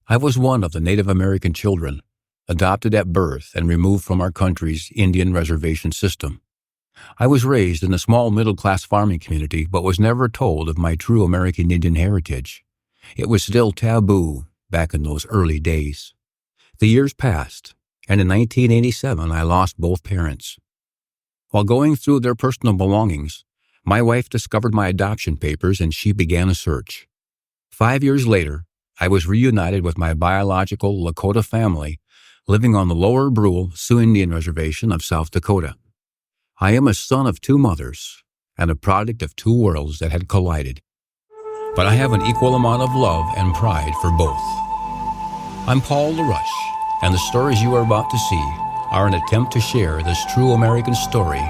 I was one of the Native American children, adopted at birth and removed from our country's Indian reservation system. I was raised in a small middle-class farming community, but was never told of my true American Indian heritage. It was still taboo back in those early days. The years passed, and in 1987 I lost both parents. While going through their personal belongings, my wife discovered my adoption papers and she began a search. 5 years later, I was reunited with my biological Lakota family living on the Lower Brulé Sioux Indian Reservation of South Dakota. I am a son of two mothers and a product of two worlds that had collided. But I have an equal amount of love and pride for both. I'm Paul LaRush, and the stories you are about to see are an attempt to share this true American story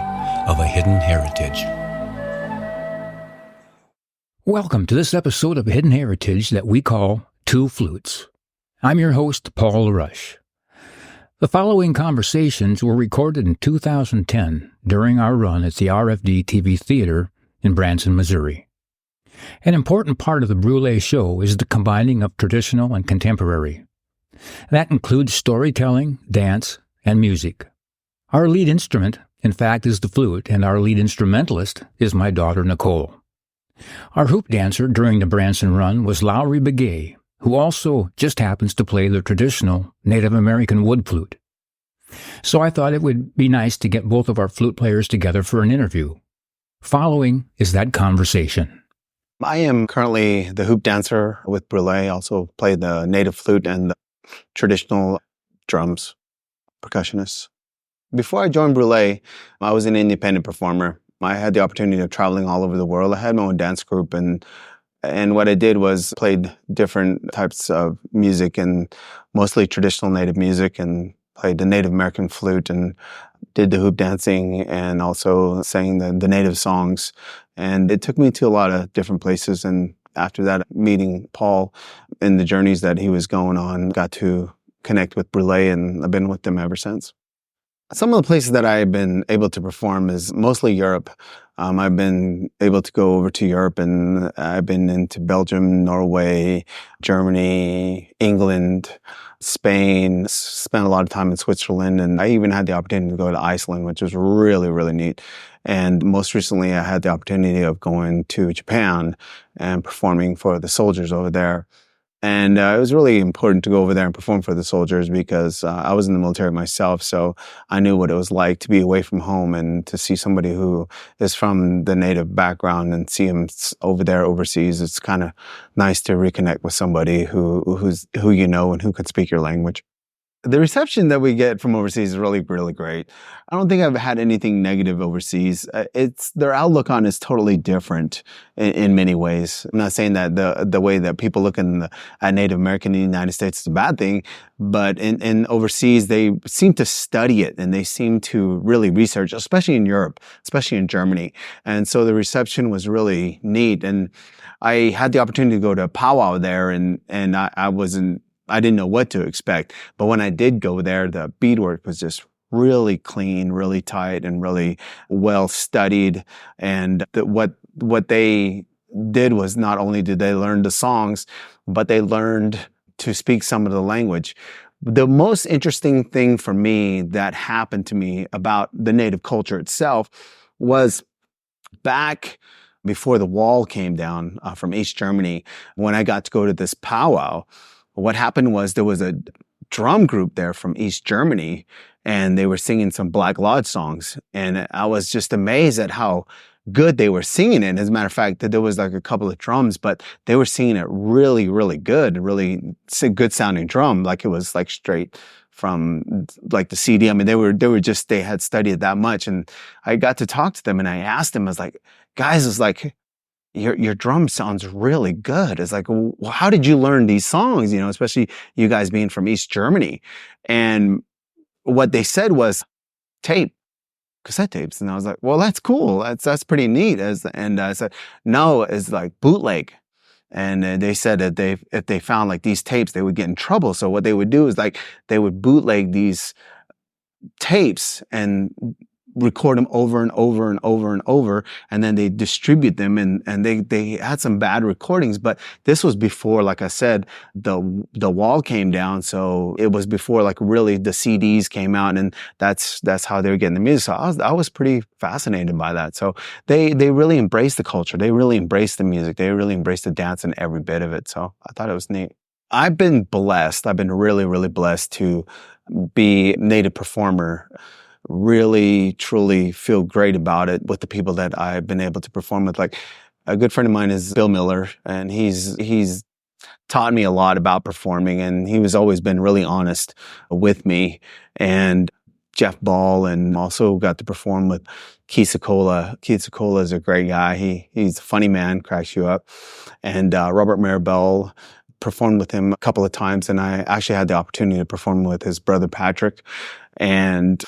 of a hidden heritage. Welcome to this episode of Hidden Heritage that we call Two Flutes. I'm your host, Paul LaRush. The following conversations were recorded in 2010 during our run at the RFD TV Theater in Branson, Missouri. An important part of the Brulé show is the combining of traditional and contemporary. That includes storytelling, dance, and music. Our lead instrument, in fact, is the flute, and our lead instrumentalist is my daughter, Nicole. Our hoop dancer during the Branson run was Lowery Begay, who also just happens to play the traditional Native American wood flute. So I thought it would be nice to get both of our flute players together for an interview. Following is that conversation. I am currently the hoop dancer with Brulé, also play the native flute and the traditional drums, percussionist. Before I joined Brulé, I was an independent performer. I had the opportunity of traveling all over the world. I had my own dance group, and what I did was played different types of music, and mostly traditional native music, and played the Native American flute and did the hoop dancing and also sang the native songs. And it took me to a lot of different places. And after that, meeting Paul and the journeys that he was going on, got to connect with Brulé, and I've been with them ever since. Some of the places that I've been able to perform is mostly Europe. I've been able to go over to Europe, and I've been into Belgium, Norway, Germany, England, Spain, spent a lot of time in Switzerland, and I even had the opportunity to go to Iceland, which was really, really neat. And most recently, I had the opportunity of going to Japan and performing for the soldiers over there. And it was really important to go over there and perform for the soldiers because I was in the military myself, so I knew what it was like to be away from home and to see somebody who is from the native background and see him over there overseas. It's kind of nice to reconnect with somebody who you know and who can speak your language. The reception that we get from overseas is really, really great. I don't think I've had anything negative overseas. Their outlook on it is totally different in many ways. I'm not saying that the way that people look at Native American in the United States is a bad thing, but in overseas, they seem to study it and they seem to really research, especially in Europe, especially in Germany. And so the reception was really neat. And I had the opportunity to go to a powwow there, and I didn't know what to expect. But when I did go there, the beadwork was just really clean, really tight, and really well studied. And what they did was not only did they learn the songs, but they learned to speak some of the language. The most interesting thing for me that happened to me about the native culture itself was back before the wall came down from East Germany, when I got to go to this powwow. What happened was there was a drum group there from East Germany, and they were singing some Black Lodge songs. And I was just amazed at how good they were singing it. As a matter of fact, there was like a couple of drums, but they were singing it really, really good, really good sounding drum, like it was like straight from like the CD. I mean, they had studied it that much. And I got to talk to them, and I asked them, I was like, guys, it's like, your drum sounds really good. It's like, well, how did you learn these songs? You know, especially you guys being from East Germany. And what they said was cassette tapes. And I was like, well, that's cool. That's pretty neat. And I said, no, it's like bootleg. And they said that if they found like these tapes, they would get in trouble. So what they would do is like, they would bootleg these tapes and record them over and over and over and over, and then they distribute them, and they had some bad recordings. But this was before, like I said, the wall came down, so it was before like really the CDs came out, and that's how they were getting the music. So I was pretty fascinated by that. So they really embraced the culture, they really embraced the music, they really embraced the dance and every bit of it. So I thought it was neat. I've been blessed. I've been really, really blessed to be a native performer. Really, truly feel great about it with the people that I've been able to perform with. Like a good friend of mine is Bill Miller, and he's taught me a lot about performing, and he was always been really honest with me. And Jeff Ball, and also got to perform with Keith Secola. Keith Secola is a great guy. He's a funny man, cracks you up. And Robert Maribel, performed with him a couple of times, and I actually had the opportunity to perform with his brother Patrick, and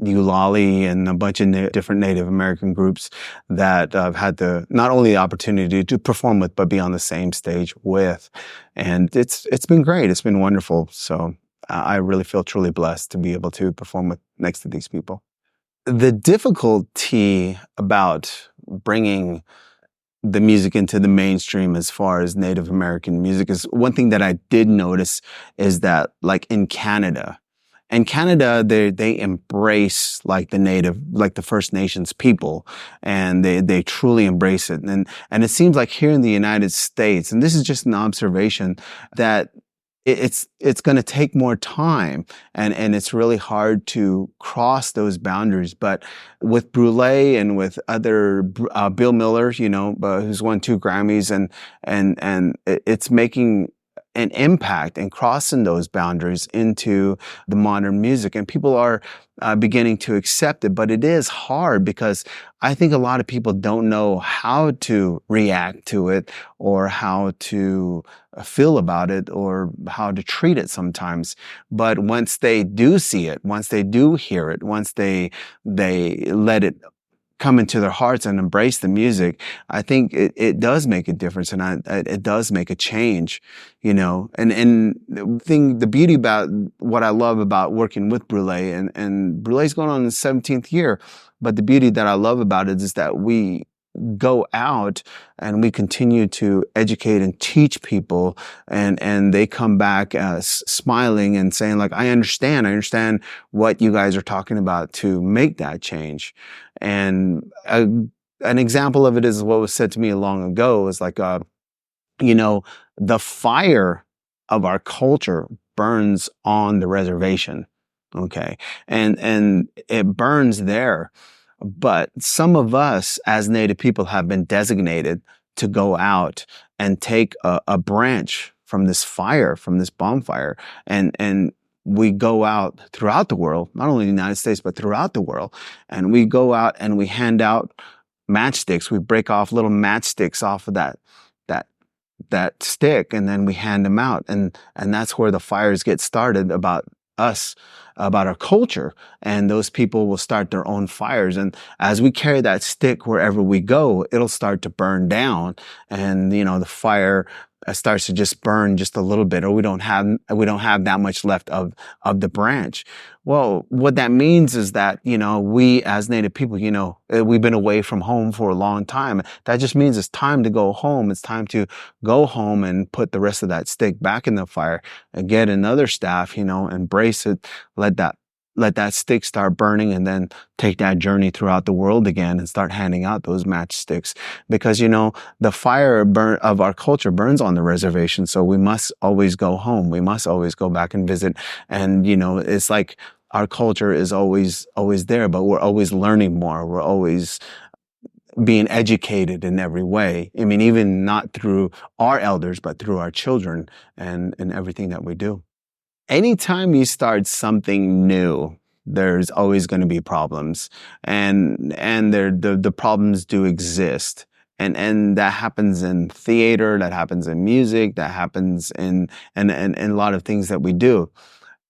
Eulalie, and a bunch of different Native American groups that I've had not only the opportunity to perform with, but be on the same stage with. And it's been great. It's been wonderful. So I really feel truly blessed to be able to perform next to these people. The difficulty about bringing the music into the mainstream as far as Native American music is, one thing that I did notice is that, like in Canada, they embrace like the First Nations people, and they truly embrace it. And it seems like here in the United States, and this is just an observation, that it's going to take more time, and it's really hard to cross those boundaries. But with Brulé and with other Bill Miller, who's won 2 Grammys, and it's making an impact and crossing those boundaries into the modern music, and people are beginning to accept it. But it is hard because I think a lot of people don't know how to react to it, or how to feel about it, or how to treat it sometimes. But once they do see it, once they do hear it, once they let it come into their hearts and embrace the music, I think it does make a difference, and it does make a change, And the beauty about what I love about working with Brulé, and Brulé's going on in the 17th year, but the beauty that I love about it is that we go out and we continue to educate and teach people, and they come back smiling and saying, like, I understand what you guys are talking about to make that change. And an example of it is what was said to me long ago, is like, the fire of our culture burns on the reservation. Okay. And it burns there. But some of us as Native people have been designated to go out and take a branch from this fire, from this bonfire, and we go out throughout the world, not only the United States, but throughout the world. And we go out and we hand out matchsticks. We break off little matchsticks off of that stick, and then we hand them out. And that's where the fires get started about us, about our culture. And those people will start their own fires. And as we carry that stick wherever we go, it'll start to burn down. And, the fire starts to just burn just a little bit, or we don't have that much left of the branch. Well, what that means is that, we as Native people, we've been away from home for a long time. That just means it's time to go home. It's time to go home and put the rest of that stick back in the fire, and get another staff, embrace it, let that stick start burning, and then take that journey throughout the world again and start handing out those matchsticks. Because, the fire of our culture burns on the reservation. So we must always go home. We must always go back and visit. And, it's like our culture is always there, but we're always learning more. We're always being educated in every way. I mean, even not through our elders, but through our children and everything that we do. Anytime you start something new, there's always going to be problems, and the problems do exist, and that happens in theater, that happens in music, that happens in a lot of things that we do,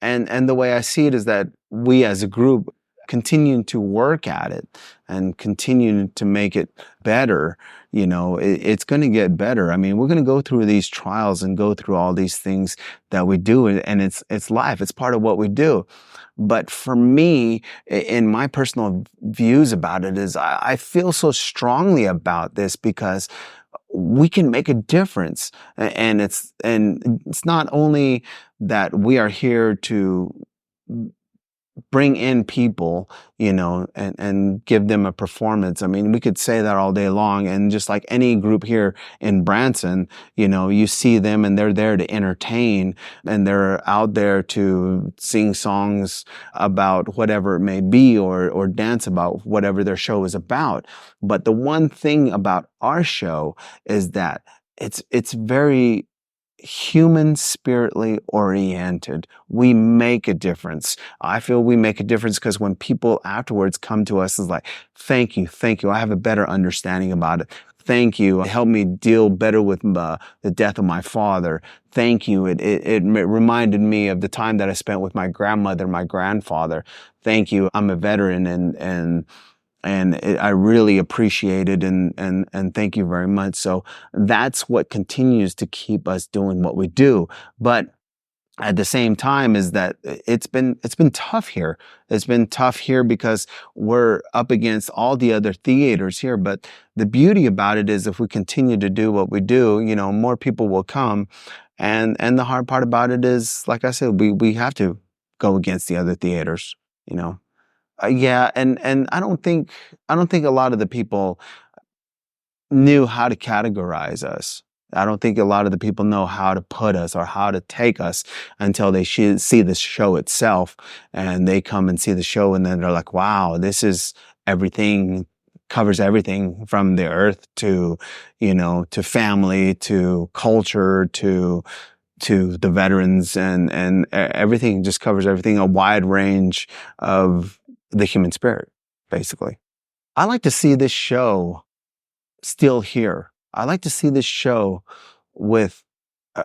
and the way I see it is that we as a group continuing to work at it and continuing to make it better, it's going to get better. I mean, we're going to go through these trials and go through all these things that we do, and it's life. It's part of what we do. But for me, in my personal views about it, is I feel so strongly about this because we can make a difference. And it's not only that we are here to bring in people, and give them a performance. I mean, we could say that all day long. And just like any group here in Branson, you see them and they're there to entertain, and they're out there to sing songs about whatever it may be, or dance about whatever their show is about. But the one thing about our show is that it's very human spiritly oriented. We make a difference. I feel we make a difference because when people afterwards come to us, it's like, thank you. I have a better understanding about it. Thank you. It helped me deal better with the death of my father. Thank you. It reminded me of the time that I spent with my grandmother, my grandfather. Thank you. I'm a veteran, and I really appreciate it, and thank you very much. So that's what continues to keep us doing what we do. But at the same time is that it's been tough here. It's been tough here because we're up against all the other theaters here. But the beauty about it is if we continue to do what we do, more people will come. And the hard part about it is, like I said, we have to go against the other theaters, Yeah, and I don't think a lot of the people knew how to categorize us. I don't think a lot of the people know how to put us or how to take us until they see the show itself, and they come and see the show, and then they're like, "Wow, this is everything." Covers everything from the earth to, to family, to culture, to the veterans, and everything. Just covers everything, a wide range of the human spirit, basically. I like to see this show still here. I like to see this show with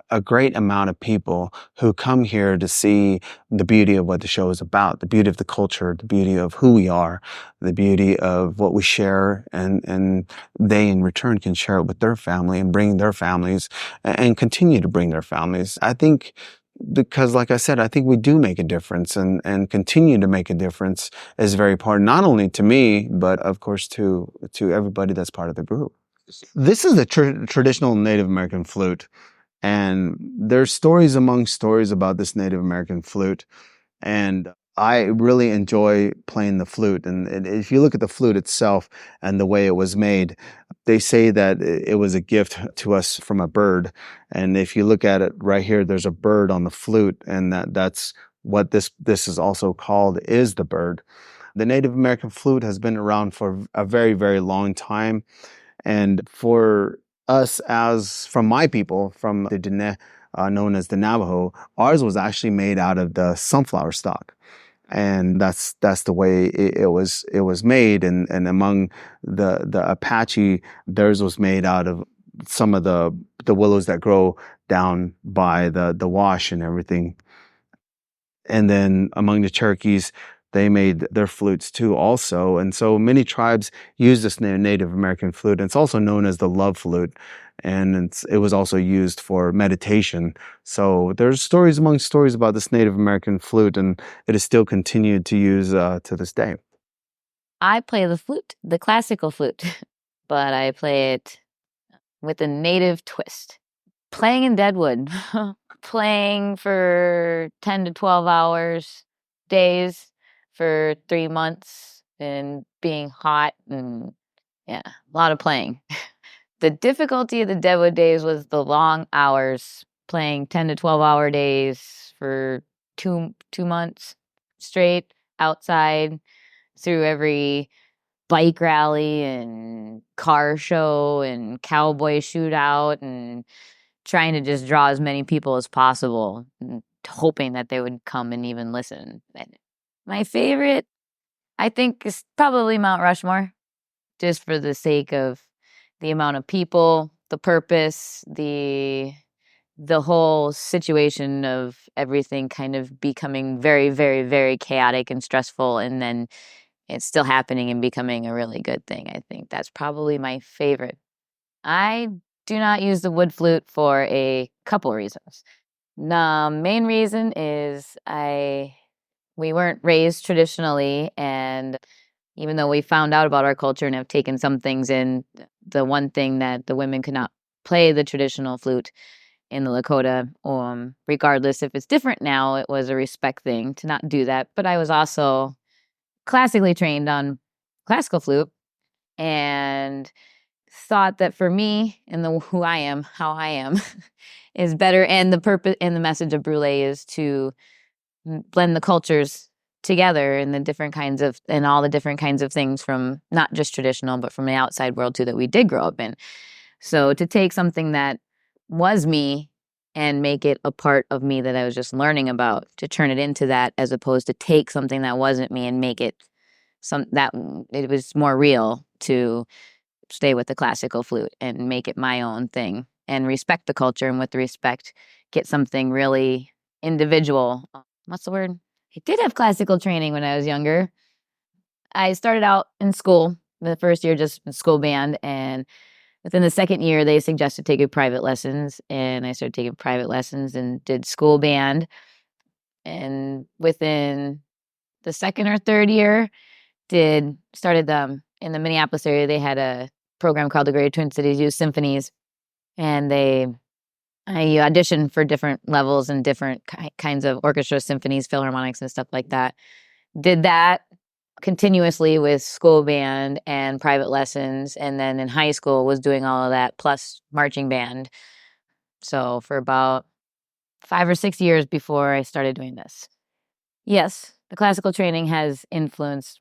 a great amount of people who come here to see the beauty of what the show is about, the beauty of the culture, the beauty of who we are, the beauty of what we share, and they in return can share it with their family and bring their families and continue to bring their families. I think because, like I said, I think we do make a difference, and continue to make a difference is very important, not only to me, but of course to everybody that's part of the group. This is the traditional Native American flute. And there's stories among stories about this Native American flute. And I really enjoy playing the flute. And if you look at the flute itself and the way it was made, they say that it was a gift to us from a bird. And if you look at it right here, there's a bird on the flute, and that's what this is also called, is the bird. The Native American flute has been around for a very, very long time. And for us, from my people, from the Diné, known as the Navajo, ours was actually made out of the sunflower stalk. And that's the way it was made. And among the Apache, theirs was made out of some of the willows that grow down by the wash and everything. And then among the Cherokees, they made their flutes too also. And so many tribes use this Native American flute. And it's also known as the love flute. And it was also used for meditation. So there's stories among stories about this Native American flute, and it is still continued to use to this day. I play the flute, the classical flute, but I play it with a native twist. Playing in Deadwood, playing for 10 to 12 hours, days, for 3 months, and being hot, and a lot of playing. The difficulty of the Deadwood days was the long hours, playing 10 to 12 hour days for two months straight outside through every bike rally and car show and cowboy shootout, and trying to just draw as many people as possible, and hoping that they would come and even listen. My favorite, I think, is probably Mount Rushmore, just for the sake of the amount of people, the purpose, the the whole situation of everything kind of becoming very, very, very chaotic and stressful, and then it's still happening and becoming a really good thing. I think that's probably my favorite. I do not use the wood flute for a couple reasons. The main reason is we weren't raised traditionally, and even though we found out about our culture and have taken some things in, the one thing that the women could not play the traditional flute in the Lakota, regardless if it's different now, it was a respect thing to not do that. But I was also classically trained on classical flute and thought that for me and who I am, how I am, is better. And the purpose and the message of Brulé is to blend the cultures together and all the different kinds of things from not just traditional, but from the outside world too that we did grow up in. So to take something that was me and make it a part of me that I was just learning about, to turn it into that, as opposed to take something that wasn't me and make it that it was more real, to stay with the classical flute and make it my own thing and respect the culture, and with the respect, get something really individual. What's the word? I did have classical training when I was younger. I started out in school, the first year just in school band, and within the second year, they suggested taking private lessons, and I started taking private lessons and did school band. And within the second or third year, started in the Minneapolis area. They had a program called the Greater Twin Cities Youth Symphonies, and I auditioned for different levels and different kinds of orchestra, symphonies, philharmonics, and stuff like that. Did that continuously with school band and private lessons, and then in high school was doing all of that plus marching band. So for about 5 or 6 years before I started doing this. Yes, the classical training has influenced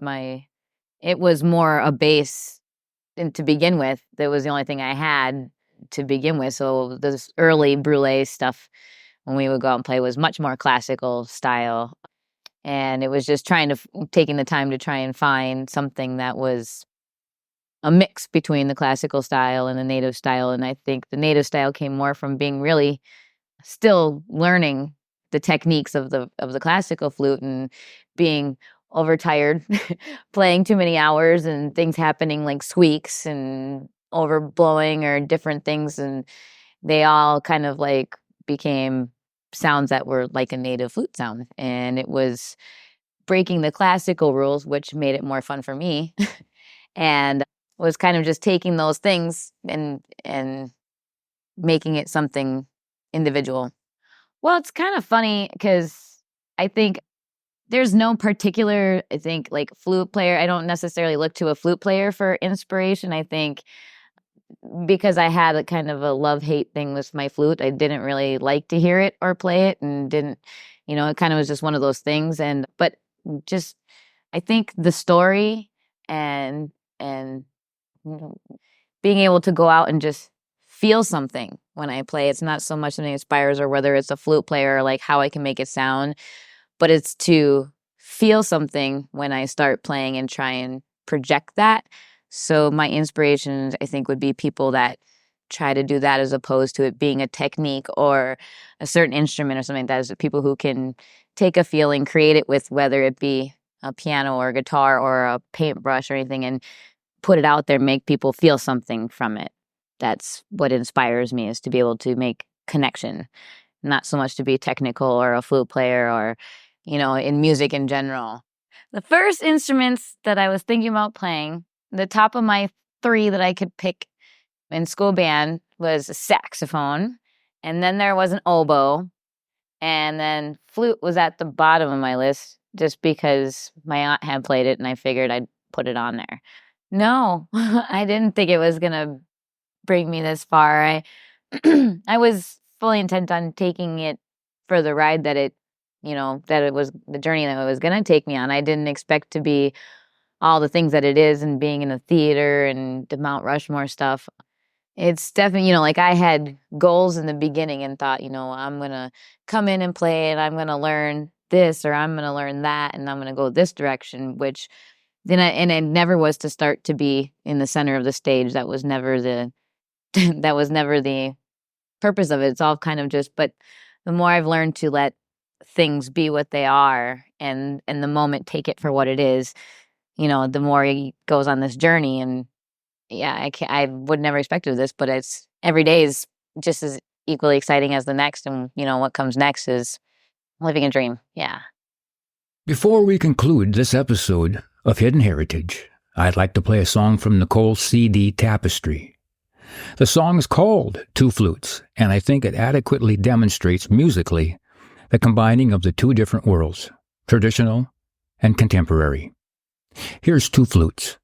it was more a base, and to begin with, that was the only thing I had to begin with. So this early Brulé stuff, when we would go out and play, was much more classical style. And it was just taking the time to try and find something that was a mix between the classical style and the native style. And I think the native style came more from being really still learning the techniques of the classical flute and being overtired, playing too many hours and things happening like squeaks and overblowing or different things. And they all kind of like became sounds that were like a native flute sound. And it was breaking the classical rules, which made it more fun for me. And was kind of just taking those things and making it something individual. Well, it's kind of funny because I think there's no particular, like flute player. I don't necessarily look to a flute player for inspiration. I think because I had a kind of a love-hate thing with my flute, I didn't really like to hear it or play it, and didn't, it kind of was just one of those things. But just, I think the story and being able to go out and just feel something when I play. It's not so much something that inspires, or whether it's a flute player or like how I can make it sound, but it's to feel something when I start playing and try and project that. So my inspirations, I think, would be people that try to do that, as opposed to it being a technique or a certain instrument or something like that. Is people who can take a feeling, create it with, whether it be a piano or a guitar or a paintbrush or anything, and put it out there, make people feel something from it. That's what inspires me, is to be able to make connection, not so much to be technical or a flute player or, in music in general. The first instruments that I was thinking about playing, the top of my 3 that I could pick in school band, was a saxophone, and then there was an oboe, and then flute was at the bottom of my list just because my aunt had played it and I figured I'd put it on there. No, I didn't think it was going to bring me this far. I was fully intent on taking it for the ride that it was the journey that it was going to take me on. I didn't expect to be all the things that it is, and being in a theater and the Mount Rushmore stuff. It's definitely, like I had goals in the beginning and thought, I'm going to come in and play and I'm going to learn this, or I'm going to learn that, and I'm going to go this direction, which then it never was to start to be in the center of the stage. That was never the purpose of it. It's all kind of just, but the more I've learned to let things be what they are and the moment take it for what it is, the more he goes on this journey. And yeah, I would never expected this, but it's every day is just as equally exciting as the next. And what comes next is living a dream. Yeah. Before we conclude this episode of Hidden Heritage, I'd like to play a song from Nicole's CD Tapestry. The song is called Two Flutes, and I think it adequately demonstrates musically the combining of the two different worlds, traditional and contemporary. Here's Two Flutes.